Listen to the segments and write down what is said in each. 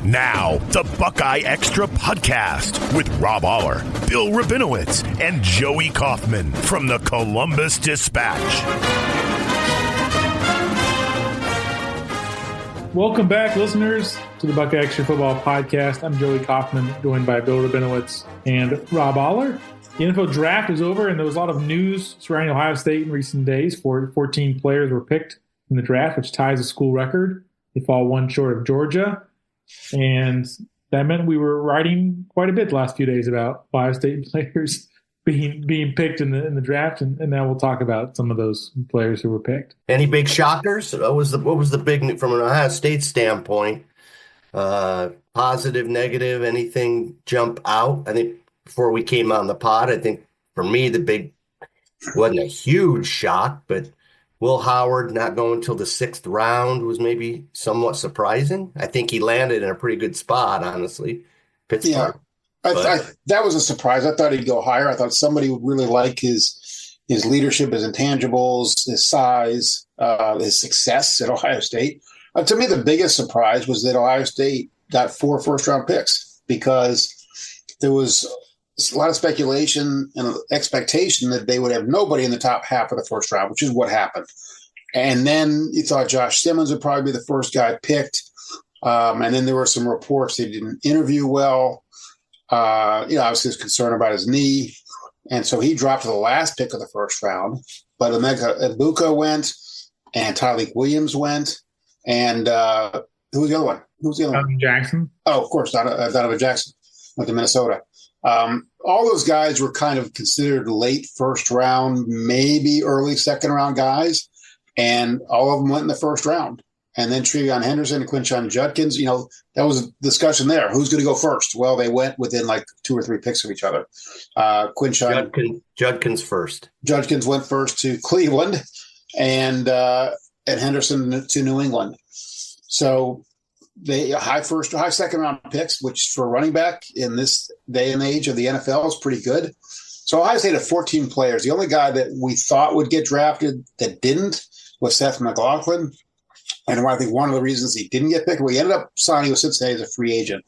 Now, the BuckeyeXtra podcast with Rob Oller, Bill Rabinowitz, and Joey Kaufman from the Columbus Dispatch. Welcome back, listeners, to the BuckeyeXtra football podcast. I'm Joey Kaufman, joined by Bill Rabinowitz and Rob Oller. The NFL draft is over, and there was a lot of news surrounding Ohio State in recent days. 14 players were picked in the draft, which ties the school record. They fall one short of Georgia. And that meant we were writing quite a bit the last few days about Ohio State players being picked in the draft, and now we'll talk about some of those players who were picked. Any big shockers? What was the big, from an Ohio State standpoint? Positive, negative, anything jump out? I think before we came on the pod, I think for me the big wasn't a huge shock, but Will Howard not going until the 6th round was maybe somewhat surprising. I think he landed in a pretty good spot, honestly. Pittsburgh. Yeah, that was a surprise. I thought he'd go higher. I thought somebody would really like his leadership, his intangibles, his size, his success at Ohio State. To me, the biggest surprise was that Ohio State got 4 first-round picks because there was a lot of speculation and expectation that they would have nobody in the top half of the first round, which is what happened. And then you thought Josh Simmons would probably be the first guy picked. And then there were some reports he didn't interview well. Obviously was concerned about his knee. And so he dropped to the last pick of the first round. But Emeka Egbuka went, and Tyreek Williams went. And who was the other one? Donovan Jackson. Oh, of course, Donovan Jackson went to Minnesota. All those guys were kind of considered late first round, maybe early second round guys, and all of them went in the first round. And then Trevion Henderson and Quinshon Judkins, that was a discussion there. Who's going to go first? Well, they went within like 2 or 3 picks of each other. Judkins first. Judkins went first to Cleveland, and Henderson to New England. So they high second round picks, which for running back in this day and age of the NFL is pretty good. So Ohio State had 14 players. The only guy that we thought would get drafted that didn't was Seth McLaughlin. And I think one of the reasons he didn't get picked, we ended up signing with Cincinnati as a free agent.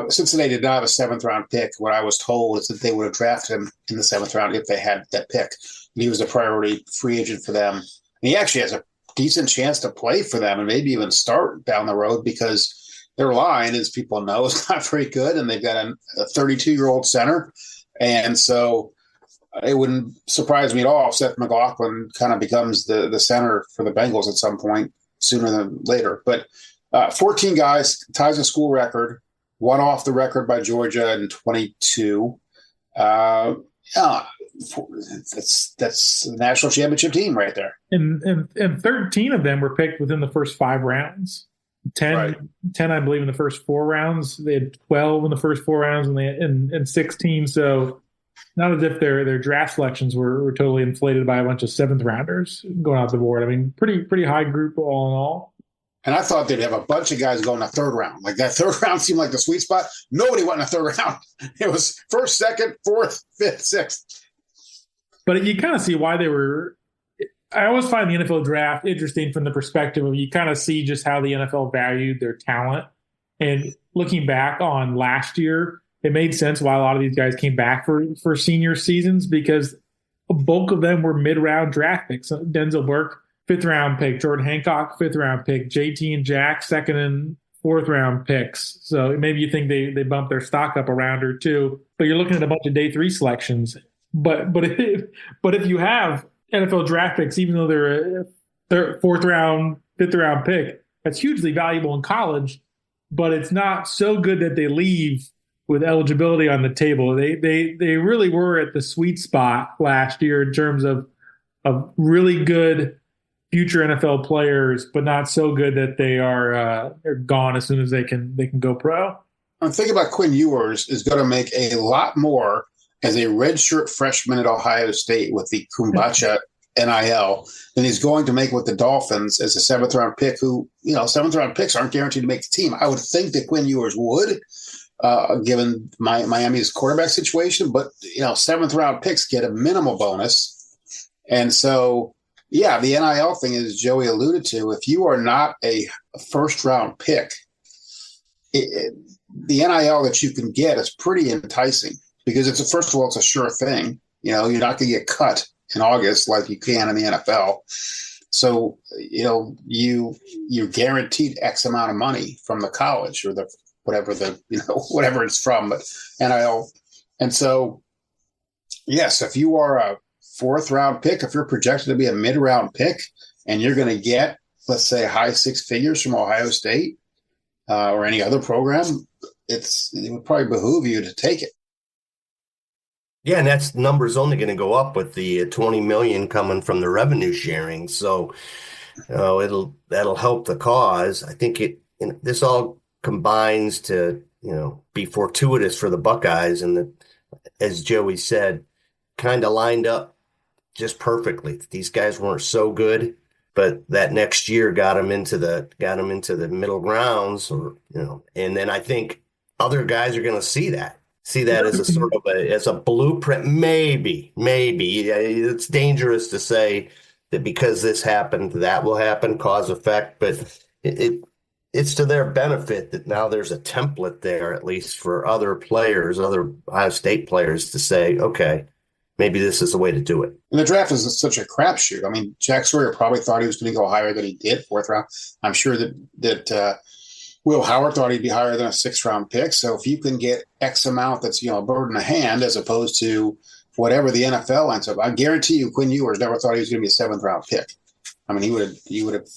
Cincinnati did not have a 7th round pick. What I was told is that they would have drafted him in the 7th round if they had that pick. And he was a priority free agent for them. And he actually has a decent chance to play for them and maybe even start down the road because their line, as people know, is not very good, and they've got a 32-year-old center. And so it wouldn't surprise me at all if Seth McLaughlin kind of becomes the center for the Bengals at some point sooner than later. But 14 guys, ties a school record, one off the record by Georgia in 22. That's the national championship team right there. And 13 of them were picked within the first 5 rounds. 10, I believe, in the first 4 rounds. They had 12 in the first 4 rounds, and 16. So not as if their draft selections were totally inflated by a bunch of 7th rounders going off the board. I mean, pretty high group all in all. And I thought they'd have a bunch of guys go in the 3rd round. Like that 3rd round seemed like the sweet spot. Nobody went in the 3rd round. It was 1st, 2nd, 4th, 5th, 6th. But you kind of see why they were. I always find the NFL draft interesting from the perspective of you kind of see just how the NFL valued their talent. And looking back on last year, it made sense why a lot of these guys came back for senior seasons because a bulk of them were mid-round draft picks. Denzel Burke, 5th round pick. Jordan Hancock, 5th round pick. JT and Jack, 2nd and 4th round picks. So maybe you think they bumped their stock up a round or two, but you're looking at a bunch of day 3 selections. But if you have NFL draft picks, even though they're a 4th round, 5th round pick, that's hugely valuable in college. But it's not so good that they leave with eligibility on the table. They really were at the sweet spot last year in terms of really good future NFL players, but not so good that they're gone as soon as they can go pro. I'm thinking about Quinn Ewers is going to make a lot more as a redshirt freshman at Ohio State with the Kumbacha NIL than he's going to make with the Dolphins as a 7th round pick who, 7th round picks aren't guaranteed to make the team. I would think that Quinn Ewers would, given Miami's quarterback situation, but, 7th round picks get a minimal bonus. And so, yeah, the NIL thing, as Joey alluded to, if you are not a first round pick, the NIL that you can get is pretty enticing because first of all, it's a sure thing. You know, you're not going to get cut in August like you can in the NFL. So, you know, you're guaranteed X amount of money from the college or whatever it's from, but NIL. And so, yes, if you are a 4th round pick, if you're projected to be a mid-round pick and you're going to get, let's say, high 6 figures from Ohio State or any other program, it would probably behoove you to take it. Yeah, and that's number's only going to go up with the 20 million coming from the revenue sharing. So, that'll help the cause. I think this all combines to, be fortuitous for the Buckeyes, and as Joey said, kind of lined up just perfectly. These guys weren't so good, but that next year got them into the middle grounds, and then I think other guys are going to see that as a sort of as a blueprint. Maybe it's dangerous to say that because this happened, that will happen, cause effect, but it's to their benefit that now there's a template there, at least for other players, other Ohio State players, to say, okay, maybe this is the way to do it. And the draft is such a crapshoot. I mean, Jack Sawyer probably thought he was going to go higher than he did, 4th round. I'm sure that Will Howard thought he'd be higher than a 6th round pick. So if you can get X amount that's, a bird in the hand as opposed to whatever the NFL ends up, I guarantee you Quinn Ewers never thought he was going to be a 7th round pick. I mean, he would have,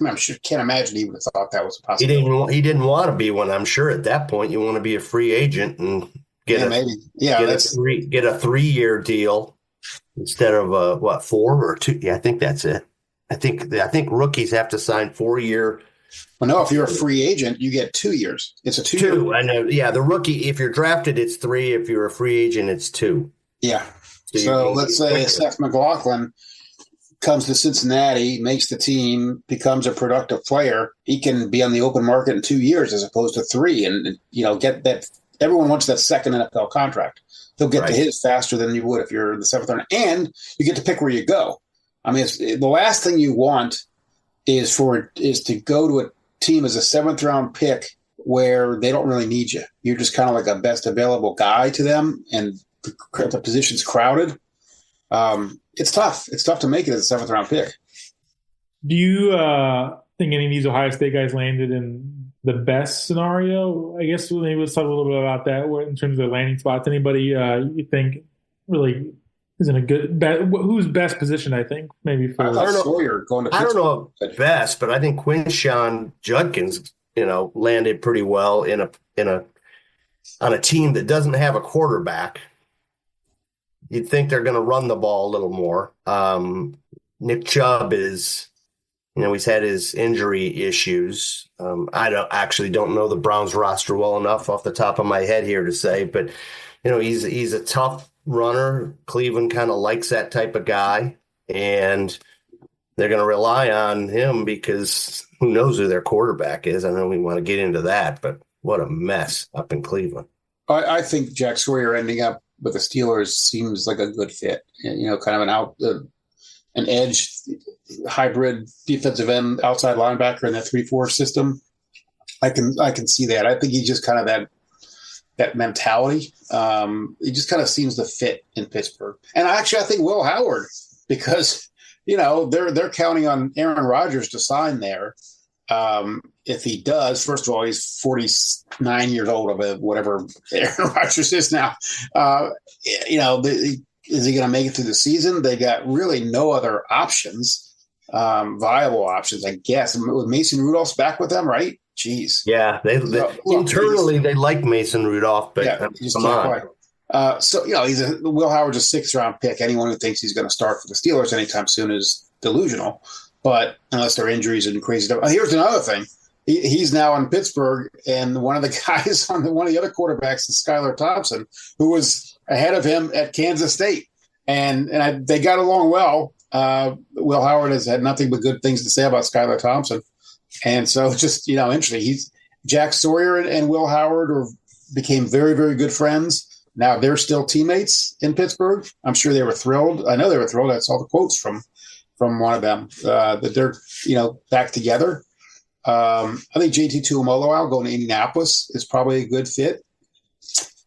I'm sure, can't imagine he would have thought that was a possibility. He didn't want to be one. I'm sure at that point you want to be a free agent and get a 3-year deal instead of 4 or 2. Yeah, I think that's it. I think rookies have to sign 4-year. Well, no, if you're a free agent, you get 2 years. It's a 2-year. 2. I know. Yeah, the rookie, if you're drafted, it's 3. If you're a free agent, it's 2. Yeah. So let's say Seth McLaughlin comes to Cincinnati, makes the team, becomes a productive player. He can be on the open market in 2 years as opposed to 3, and get that. Everyone wants that second NFL contract. He'll get to his faster than you would if you're in the 7th round, and you get to pick where you go. I mean, the last thing you want is to go to a team as a 7th round pick where they don't really need you. You're just kind of like a best available guy to them, and the position's crowded. It's tough. It's tough to make it as a 7th round pick. Do you think any of these Ohio State guys landed in the best scenario? I guess maybe let's talk a little bit about that in terms of landing spots. Anybody you think really is in a good who's best positioned? I think maybe for Sawyer going to. I don't know best, but I think Quinshawn Judkins, landed pretty well on a team that doesn't have a quarterback. You'd think they're going to run the ball a little more. Nick Chubb is, he's had his injury issues. I don't know the Browns roster well enough off the top of my head here to say, but he's a tough runner. Cleveland kind of likes that type of guy, and they're going to rely on him because who knows who their quarterback is. I know we want to get into that, but what a mess up in Cleveland. I think Jack Sawyer ending up with the Steelers seems like a good fit. Kind of an edge hybrid defensive end outside linebacker in that 3-4 system. I can see that. I think he's just kind of that mentality. He just kind of seems to fit in Pittsburgh. And I think Will Howard, because they're counting on Aaron Rodgers to sign there. If he does, first of all, he's 49 years old of whatever Aaron Rodgers is now. Is he going to make it through the season? They got really no other options, viable options, I guess. With Mason Rudolph's back with them, right? Jeez. Yeah, internally they like Mason Rudolph, but come on. Will Howard's a 6th round pick. Anyone who thinks he's going to start for the Steelers anytime soon is delusional. But unless there are injuries and crazy stuff. Here's another thing. He's now in Pittsburgh, and one of the guys one of the other quarterbacks is Skylar Thompson, who was ahead of him at Kansas State. And they got along well. Will Howard has had nothing but good things to say about Skylar Thompson. And so it's just, interesting. Jack Sawyer and Will Howard became very, very good friends. Now they're still teammates in Pittsburgh. I'm sure they were thrilled. I know they were thrilled. I saw the quotes from one of them that they're, back together. I think JT Tuimoloau going to Indianapolis is probably a good fit.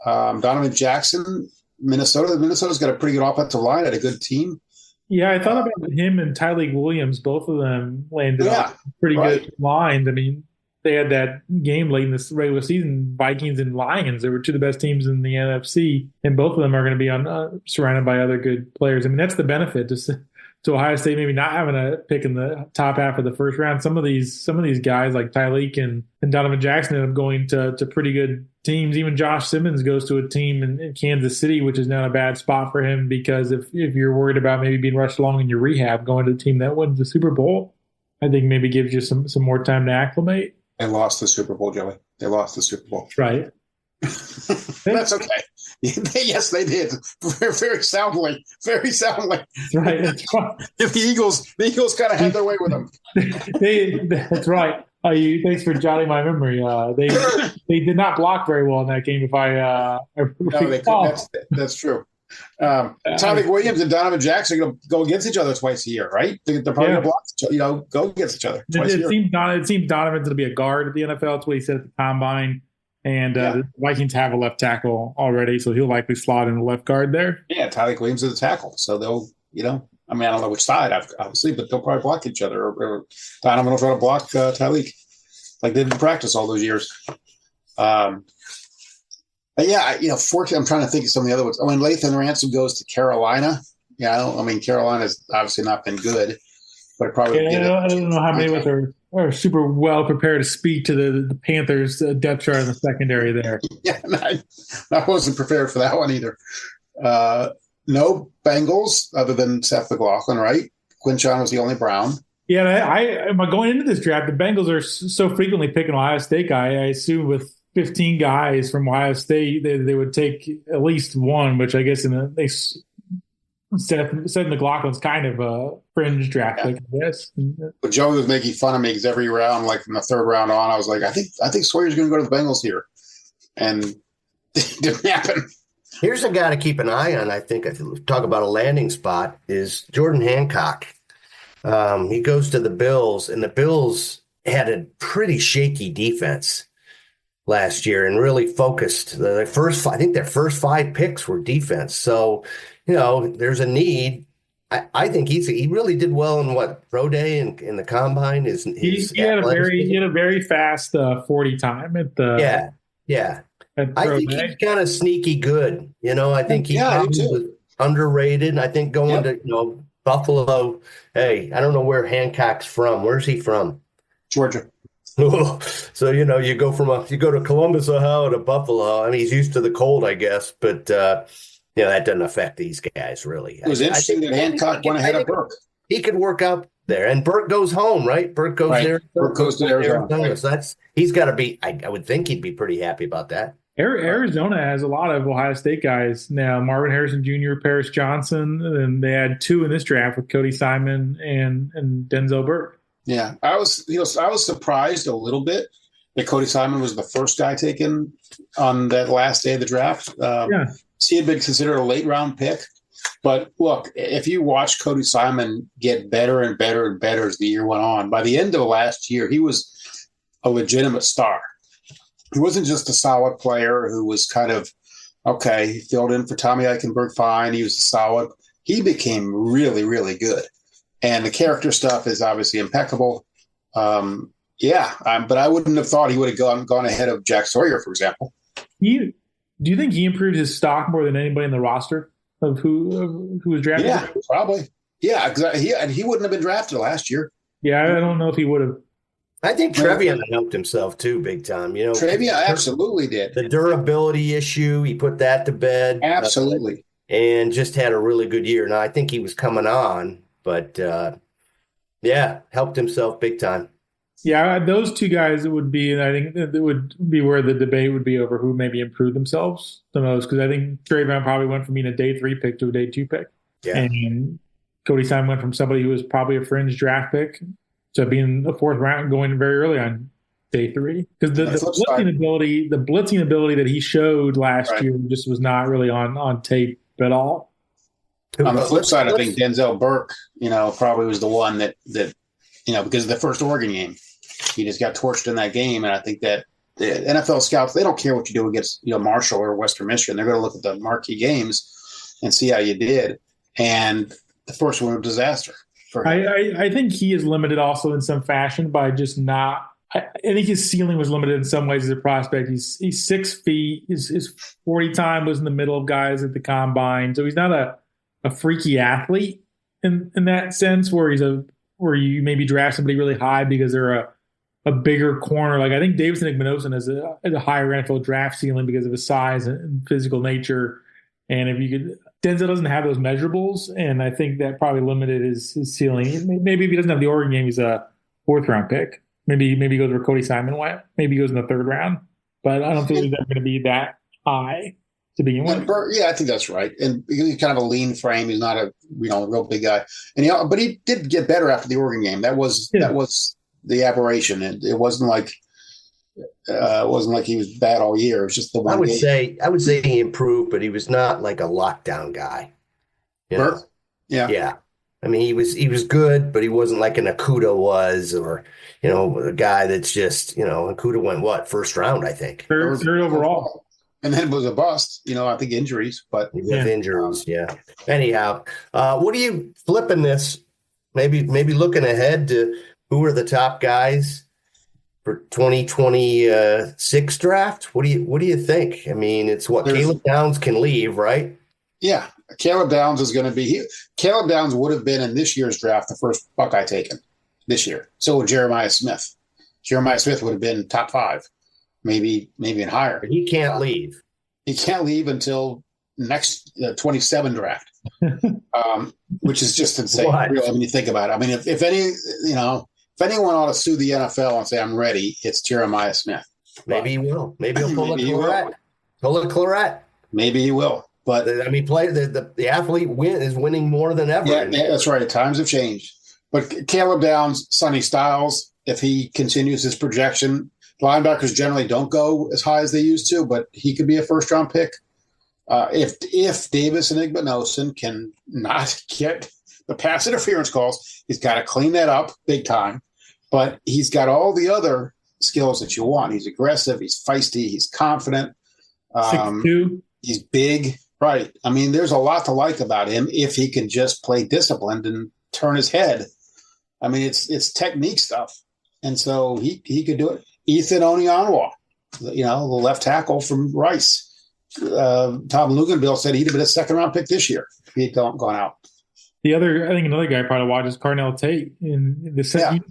Donovan Jackson, Minnesota. Minnesota's got a pretty good offensive line, had a good team. Yeah, I thought about him and Tyleek Williams. Both of them landed on pretty good lines. I mean, they had that game late in this regular season, Vikings and Lions. They were two of the best teams in the NFC, and both of them are going to be surrounded by other good players. I mean, that's the benefit to Ohio State maybe not having a pick in the top half of the first round. Some of these guys like Tyleek and Donovan Jackson end up going to pretty good teams. Even Josh Simmons goes to a team in Kansas City, which is not a bad spot for him, because if you're worried about maybe being rushed along in your rehab, going to the team that wins the Super Bowl, I think maybe gives you some more time to acclimate. They lost the Super Bowl, Joey. They lost the Super Bowl. Right. That's okay. Yes, they did. Very soundly. Very soundly. That's right. That's right. If the Eagles kind of had their way with them. That's right. Thanks for jotting my memory. They did not block very well in that game. No, they couldn't. That's true. Tyleek Williams and Donovan Jackson are going to go against each other twice a year, right? They're probably going to block, go against each other twice a year. It seems Donovan's going to be a guard at the NFL. That's what he said at the combine. And the Vikings have a left tackle already, so he'll likely slot in the left guard there. Yeah, Tyleek Williams is a tackle, so they'll, I mean, I don't know which side, obviously, but they'll probably block each other. Or Donovan will try to block Tyleek, like they did in practice all those years. But yeah, fortunately, I'm trying to think of some of the other ones. When Lathan Ransom goes to Carolina, Carolina's obviously not been good, but it probably. I don't know how many of us are super well prepared to speak to the Panthers' depth chart in the secondary there. Yeah, I wasn't prepared for that one either. No Bengals other than Seth McLaughlin, right? Quinshon was the only Brown. Yeah, going into this draft, the Bengals are so frequently picking Ohio State guy. I assume with 15 guys from Ohio State, they would take at least one, which I guess Seth McLaughlin's kind of a fringe draft pick, I guess. But Joey was making fun of me because every round, like from the third round on, I was like, I think Sawyer's going to go to the Bengals here, and it didn't happen. Here's a guy to keep an eye on. I think if you talk about a landing spot is Jordan Hancock. He goes to the Bills, and the Bills had a pretty shaky defense last year and really focused. Their first 5 picks were defense. So, there's a need. I think he really did well in pro day and in the combine. He had a very fast 40 time at the I think he's kind of sneaky good. I think he was underrated. I think going to Buffalo. Hey, I don't know where Hancock's from. Where's he from? Georgia. So you go to Columbus, Ohio to Buffalo. I mean, he's used to the cold, I guess, but that doesn't affect these guys really. It was interesting that Hancock went ahead of Burke. He could work out there, and Burke goes home, right? Burke goes there. Burke goes to Arizona. So he's got to be. I would think he'd be pretty happy about that. Arizona has a lot of Ohio State guys now. Marvin Harrison Jr., Paris Johnson, and they had 2 in this draft with Cody Simon and Denzel Burke. Yeah, I was surprised a little bit that Cody Simon was the first guy taken on that last day of the draft. He had been considered a late round pick, but look, if you watch Cody Simon get better and better and better as the year went on, by the end of last year, he was a legitimate star. He wasn't just a solid player who was kind of he filled in for Tommy Eichenberg fine. He was solid. He became really, really good. And the character stuff is obviously impeccable. But I wouldn't have thought he would have gone ahead of Jack Sawyer, for example. Do you think he improved his stock more than anybody in the roster of who was drafted? Yeah, probably. Yeah, because he wouldn't have been drafted last year. Yeah, I don't know if he would have. I think Trevion helped himself too, big time. Trevion absolutely did. The durability issue, he put that to bed. Absolutely. And just had a really good year. Now, I think he was coming on, but helped himself big time. Yeah, those 2 guys would be, and I think it would be where the debate would be over who maybe improved themselves the most, because I think Trevion probably went from being a day 3 pick to a day 2 pick. Yeah. And Cody Simon went from somebody who was probably a fringe draft pick to being a 4th round, going very early on day 3. Because the blitzing ability that he showed last year just was not really on tape at all. On the flip side, I think Denzel Burke, probably was the one that because of the first Oregon game. He just got torched in that game, and I think that the NFL scouts, they don't care what you do against Marshall or Western Michigan. They're going to look at the marquee games and see how you did. And the first one was a disaster for him. I think he is limited also in some fashion by just not. I think his ceiling was limited in some ways as a prospect. He's 6 feet. His 40 time was in the middle of guys at the combine, so he's not a freaky athlete in that sense where where you maybe draft somebody really high because they're a bigger corner. Like I think Davison Igbinosun has a higher NFL draft ceiling because of his size and physical nature. And if you could, Denzel doesn't have those measurables, and I think that probably limited his ceiling. Maybe if he doesn't have the Oregon game, he's a 4th round pick. Maybe he goes where Cody Simon went. Maybe he goes in the 3rd round. But I don't think he's ever going to be that high to begin with. Yeah, I think that's right. And he's kind of a lean frame. He's not a real big guy. And but he did get better after the Oregon game. That was the aberration. It wasn't like he was bad all year. It was just the one. I would say he improved, but he was not like a lockdown guy. Yeah. Yeah. I mean, he was good, but he wasn't like an Akuda was, or a guy that's just Akuda went first round, I think. Third overall. And then it was a bust, I think injuries, but injuries, yeah. Anyhow, what are you flipping this? Maybe looking ahead to who are the top guys for 2026 draft? What do you think? I mean, it's Caleb Downs can leave, right? Yeah, Caleb Downs is going to be. Caleb Downs would have been in this year's draft the first Buckeye taken this year. So would Jeremiah Smith. Jeremiah Smith would have been top 5, maybe even higher. But he can't leave. He can't leave until next 27 draft, which is just insane. Really, when you think about it. I mean, if anyone ought to sue the NFL and say I'm ready, it's Jeremiah Smith. Maybe he will. Maybe he'll pull a Claret. Pull a Claret. Maybe he will. But I mean, the athlete is winning more than ever. Yeah, that's right. Times have changed. But Caleb Downs, Sonny Styles, if he continues his projection, linebackers generally don't go as high as they used to, but he could be a first-round pick. If Davis and Igbinosun can not get the pass interference calls, he's got to clean that up big time. But he's got all the other skills that you want. He's aggressive. He's feisty. He's confident. 6'2". He's big. Right. I mean, there's a lot to like about him if he can just play disciplined and turn his head. I mean, it's technique stuff. And so he could do it. Ethan Onyanwa, the left tackle from Rice. Tom Luganville said he'd have been a 2nd-round pick this year if he had gone out. I think another guy probably watches Carnell Tate.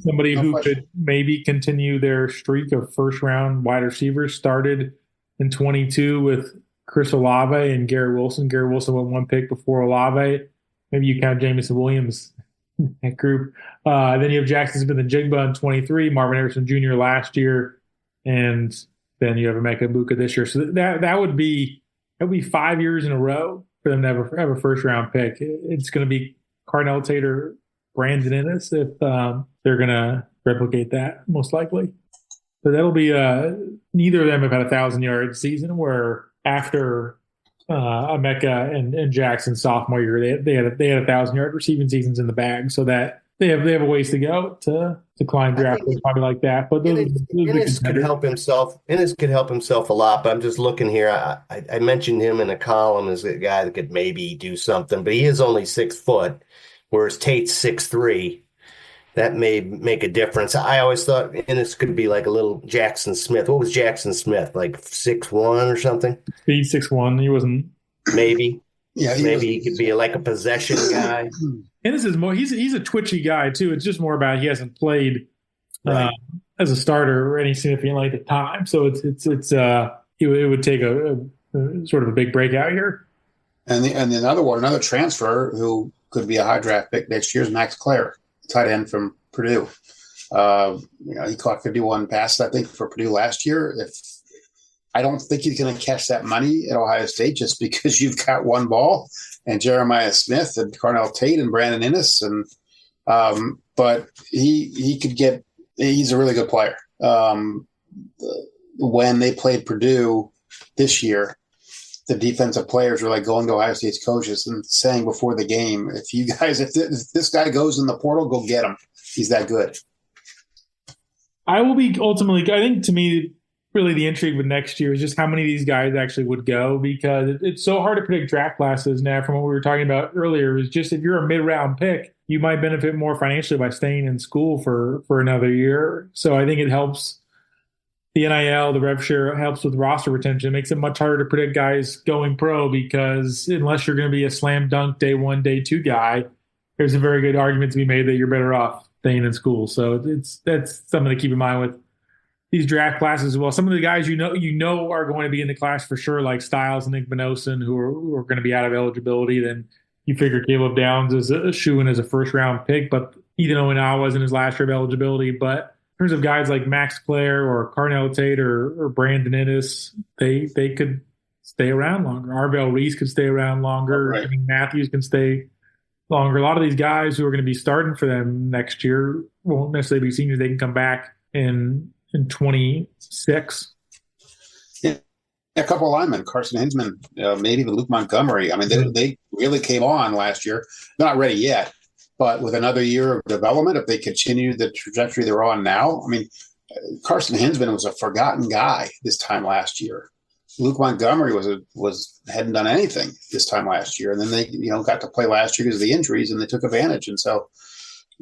Somebody who could maybe continue their streak of first-round wide receivers. Started in 22 with Chris Olave and Garrett Wilson. Garrett Wilson went 1 pick before Olave. Maybe you count Jamison Williams in that group. Then you have Jackson Smith and Jigba in 23, Marvin Harrison Jr. last year, and then you have Emeka Egbuka this year. So that would be 5 years in a row for them to have a first-round pick. It's going to be Carnell Tate or Brandon Inniss if they're going to replicate that, most likely. So that'll be neither of them have had a 1,000-yard season where after Emeka and Jackson's sophomore year, they had 1,000-yard receiving seasons in the bag, so that they have a ways to go to climb draft probably like that. But Inniss could help himself. Inniss could help himself a lot. But I'm just looking here. I mentioned him in a column as a guy that could maybe do something, but he is only 6 foot, whereas Tate's 6'3". That may make a difference. I always thought Inniss could be like a little Jackson Smith. What was Jackson Smith, like 6'1" or something? He's 6'1". He wasn't. Maybe. Yeah. Maybe he could be like a possession guy. Inniss is more. He's a twitchy guy too. It's just more about he hasn't played as a starter any significant length of time. So it would take a sort of a big breakout here. And another transfer who could be a high draft pick next year is Max Clare, tight end from Purdue. He caught 51 passes, I think, for Purdue last year. I don't think he's going to catch that money at Ohio State just because you've got one ball and Jeremiah Smith and Carnell Tate and Brandon Inniss. But he could get – he's a really good player. When they played Purdue this year, the defensive players were like going to Ohio State's coaches and saying before the game, if this guy goes in the portal, go get him. He's that good. I will be ultimately, I think to me, really the intrigue with next year is just how many of these guys actually would go, because it's so hard to predict draft classes now. From what we were talking about earlier, is just if you're a mid-round pick, you might benefit more financially by staying in school for another year. So I think it helps the NIL, the rev share helps with roster retention. It makes it much harder to predict guys going pro, because unless you're going to be a slam dunk day one, day two guy, there's a very good argument to be made that you're better off staying in school. So that's something to keep in mind with these draft classes as well. Some of the guys you know are going to be in the class for sure, like Styles and Nick Benosin, who are going to be out of eligibility. Then you figure Caleb Downs is a shoe-in as a first-round pick, but even though now wasn't his last year of eligibility. But in terms of guys like Max Clare or Carnell Tate or Brandon Innes, they could stay around longer. Arvell Reese could stay around longer. Right. I mean, Matthews can stay longer. A lot of these guys who are going to be starting for them next year won't necessarily be seniors. They can come back in 26. Yeah. A couple of linemen, Carson Hinsman, maybe even Luke Montgomery. I mean, they really came on last year. They're not ready yet, but with another year of development, if they continue the trajectory they're on now, I mean, Carson Hinsman was a forgotten guy this time last year. Luke Montgomery hadn't done anything this time last year, and then they got to play last year because of the injuries, and they took advantage. And so,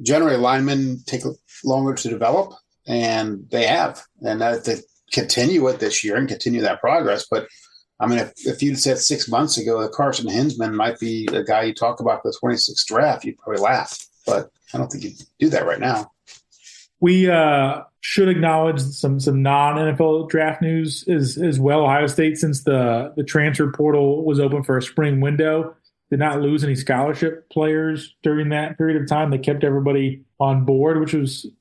generally, linemen take longer to develop, and they have, and to continue it this year and continue that progress. But I mean, if you'd said 6 months ago that Carson Hinsman might be the guy you talk about the 26th draft, you'd probably laugh. But I don't think you'd do that right now. We should acknowledge some non-NFL draft news as well. Ohio State, since the transfer portal was open for a spring window, did not lose any scholarship players during that period of time. They kept everybody on board,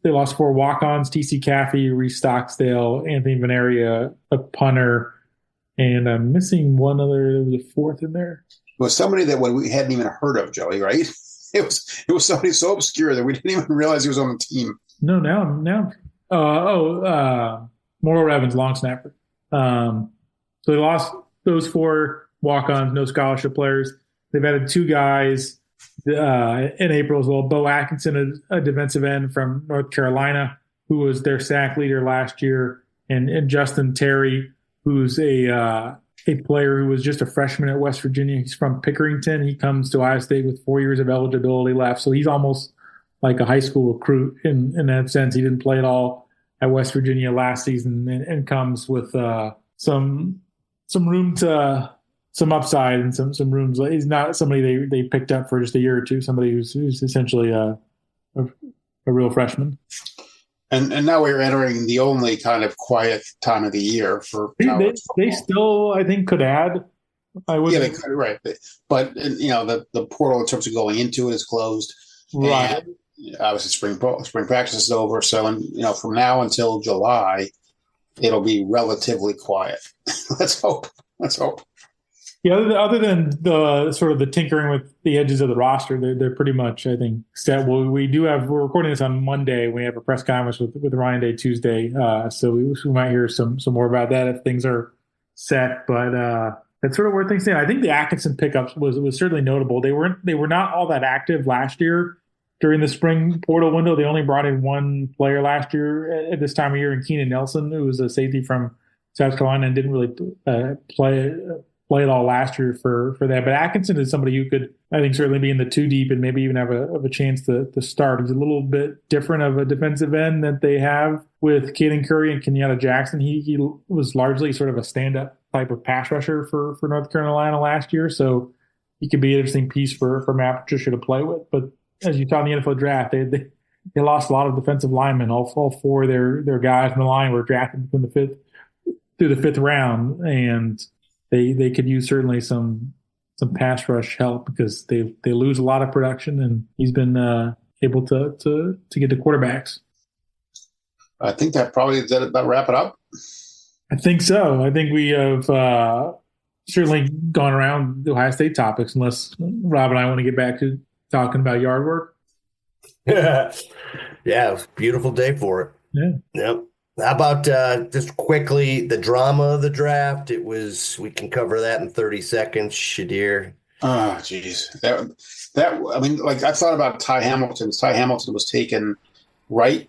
they lost 4 walk-ons: T.C. Caffey, Reese Stocksdale, Anthony Veneria, a punter, and I'm missing one other. There was a fourth in there. It was somebody that we hadn't even heard of, Joey, right? It was somebody so obscure that we didn't even realize he was on the team. No, now. Morrow Evans, long snapper. So they lost those 4 walk-ons, no scholarship players. They've added 2 guys in April as well. Bo Atkinson, a defensive end from North Carolina, who was their sack leader last year, and Justin Terry, who's a player who was just a freshman at West Virginia. He's from Pickerington. He comes to Ohio State with 4 years of eligibility left, so he's almost like a high school recruit in that sense. He didn't play at all at West Virginia last season, and comes with some room to some upside and some rooms. He's not somebody they picked up for just a year or two. Somebody who's essentially a real freshman. And now we're entering the only kind of quiet time of the year for college football. They still, I think, could add. Yeah, they could, right. But the portal in terms of going into it is closed. Right. And obviously, spring practice is over. So, from now until July, it'll be relatively quiet. Let's hope. Yeah, other than the sort of the tinkering with the edges of the roster, they're pretty much, I think, set. Well, we're recording this on Monday. We have a press conference with Ryan Day Tuesday, so we might hear some more about that if things are set. But that's sort of where things stand. I think the Atkinson pickups was certainly notable. They were not all that active last year during the spring portal window. They only brought in 1 player last year at this time of year, in Keenan Nelson, who was a safety from South Carolina and didn't really play it all last year for that. But Atkinson is somebody who could, I think, certainly be in the 2 deep and maybe even have a chance to start. He's a little bit different of a defensive end that they have with Caden Curry and Kenyatta Jackson. He was largely sort of a stand-up type of pass rusher for North Carolina last year, so he could be an interesting piece for Matt Patricia to play with. But as you saw in the NFL draft, they lost a lot of defensive linemen. All 4 of their guys in the line were drafted through the 5th round, and they could use certainly some pass rush help because they lose a lot of production, and he's been able to get the quarterbacks. I think that probably does about wrap it up. I think so. I think we have certainly gone around the Ohio State topics, unless Rob and I want to get back to talking about yard work. Yeah, it was a beautiful day for it. Yeah. Yep. How about just quickly the drama of the draft? We can cover that in 30 seconds. Shadir. Oh, geez. That I mean, like, I thought about Ty Hamilton. Ty Hamilton was taken right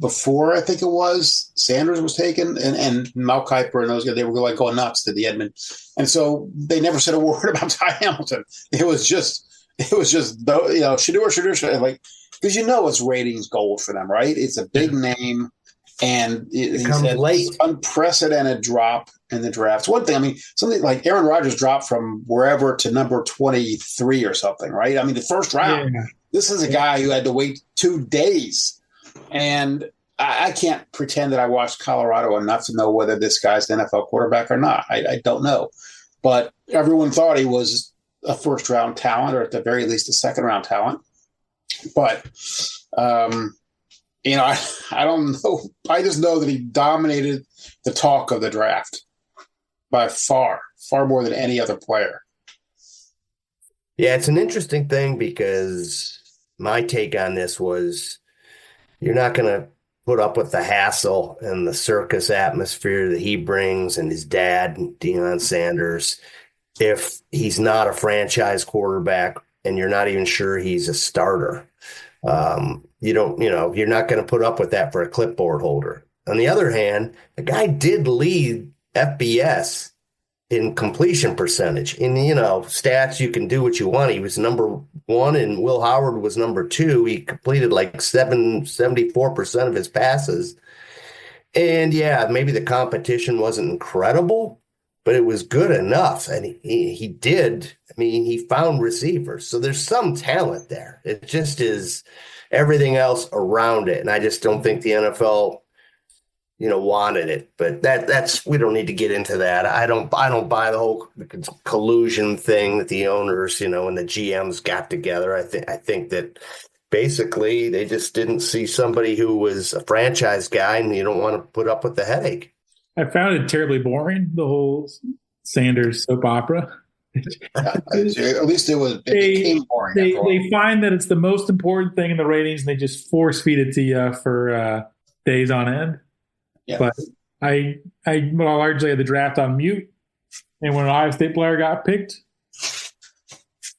before, I think it was, Sanders was taken, and Mel Kiper and those guys, they were like going nuts to the Edmund. And so they never said a word about Ty Hamilton. It was just, Shador, like, because it's ratings gold for them, right? It's a big name, and he said late. Unprecedented drop in the draft. It's one thing. I mean, something like Aaron Rodgers dropped from wherever to number 23 or something, right? I mean, the first round. Yeah. This is a guy who had to wait 2 days. And I can't pretend that I watched Colorado enough to know whether this guy's an NFL quarterback or not. I don't know. But everyone thought he was a first-round talent, or at the very least a second-round talent. But, I don't know. I just know that he dominated the talk of the draft by far more than any other player. Yeah, it's an interesting thing because my take on this was you're not going to put up with the hassle and the circus atmosphere that he brings and his dad, Deion Sanders, if he's not a franchise quarterback and you're not even sure he's a starter. You're not going to put up with that for a clipboard holder. On the other hand, the guy did lead FBS in completion percentage. In, stats, you can do what you want. He was number 1 and Will Howard was number 2. He completed like 74% of his passes. And yeah, maybe the competition wasn't incredible, but it was good enough. And he did. I mean, he found receivers. So there's some talent there. It just is everything else around it. And I just don't think the NFL wanted it, but that's we don't need to get into that. I don't buy the whole collusion thing that the owners, and the GMs got together. I think that basically they just didn't see somebody who was a franchise guy, and you don't want to put up with the headache. I found it terribly boring, the whole Sanders soap opera. At least it became boring. They find that it's the most important thing in the ratings, and they just force feed it to you for days on end. Yeah. But I largely had the draft on mute, and when an Ohio State player got picked,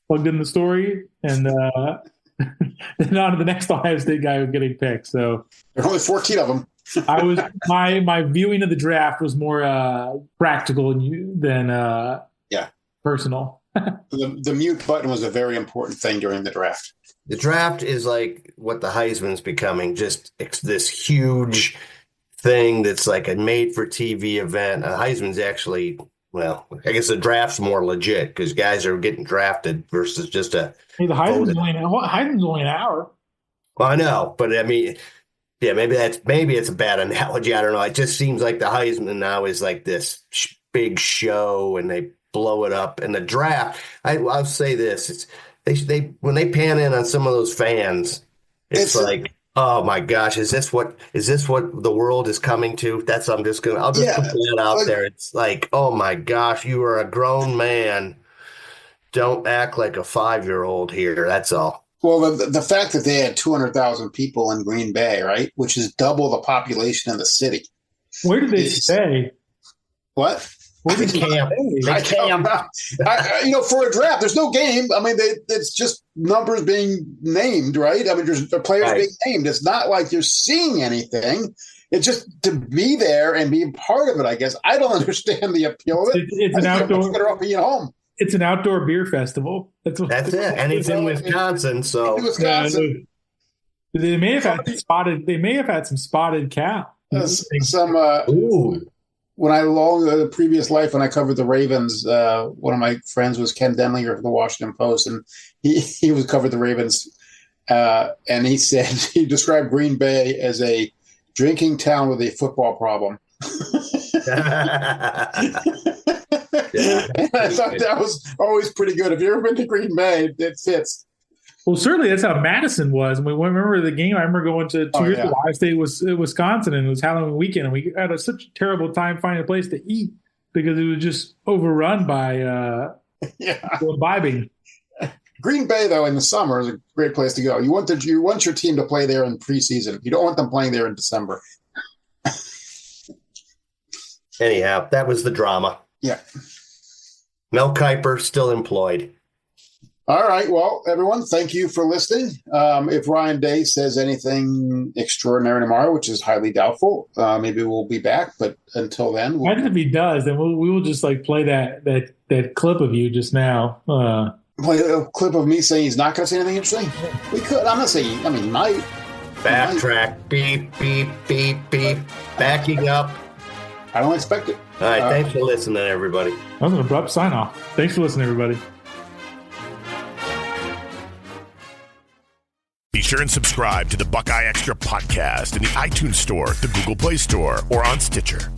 plugged in the story, and then on to the next Ohio State guy who's getting picked. So there are only 14 of them. I was my viewing of the draft was more practical than personal. The mute button was a very important thing during the draft. The draft is like what the Heisman's becoming, just this huge thing that's like a made-for-TV event. Heisman's actually, well, I guess the draft's more legit because guys are getting drafted versus just the Heisman's only an hour. Well, I know, but I mean, yeah, maybe it's a bad analogy. I don't know. It just seems like the Heisman now is like this big show, and they blow it up. And the draft, I'll say this: they when they pan in on some of those fans, it's like, oh my gosh, is this what the world is coming to? I'll just put that out there. It's like, oh my gosh, you are a grown man. Don't act like a 5-year-old here. That's all. Well, the fact that they had 200,000 people in Green Bay, right, which is double the population of the city. Where did they stay? What? Where did they camp? For a draft, there's no game. I mean, it's just numbers being named, right? I mean, there's players being named. It's not like you're seeing anything. It's just to be there and be part of it, I guess. I don't understand the appeal of it. It's an outdoor. Better off being home. It's an outdoor beer festival. That's it. And it's in Wisconsin, so. Wisconsin. They may have had some spotted cow. When the previous life, when I covered the Ravens, one of my friends was Ken Denlinger from the Washington Post, and he was covered the Ravens, and he said he described Green Bay as a drinking town with a football problem. And I thought that was always pretty good. If you've ever been to Green Bay, it fits. Well, certainly that's how Madison was. And we remember the game. I remember going to two years ago. Ohio State was Wisconsin, and it was Halloween weekend, and we had such a terrible time finding a place to eat because it was just overrun by imbibing. Green Bay, though, in the summer is a great place to go. You want your team to play there in preseason. You don't want them playing there in December. Anyhow, that was the drama. Yeah. Mel Kiper still employed. All right. Well, everyone, thank you for listening. If Ryan Day says anything extraordinary tomorrow, which is highly doubtful, maybe we'll be back. But until then, Imagine if he does, then we will just like play that clip of you just now. Play a clip of me saying he's not going to say anything interesting. We could. I'm not saying. I mean, he might. Backtrack. Beep, beep, beep, beep. Backing up. I don't expect it. All right. Thanks for listening, everybody. That was an abrupt sign off. Thanks for listening, everybody. Be sure and subscribe to the Buckeye Extra podcast in the iTunes Store, the Google Play Store, or on Stitcher.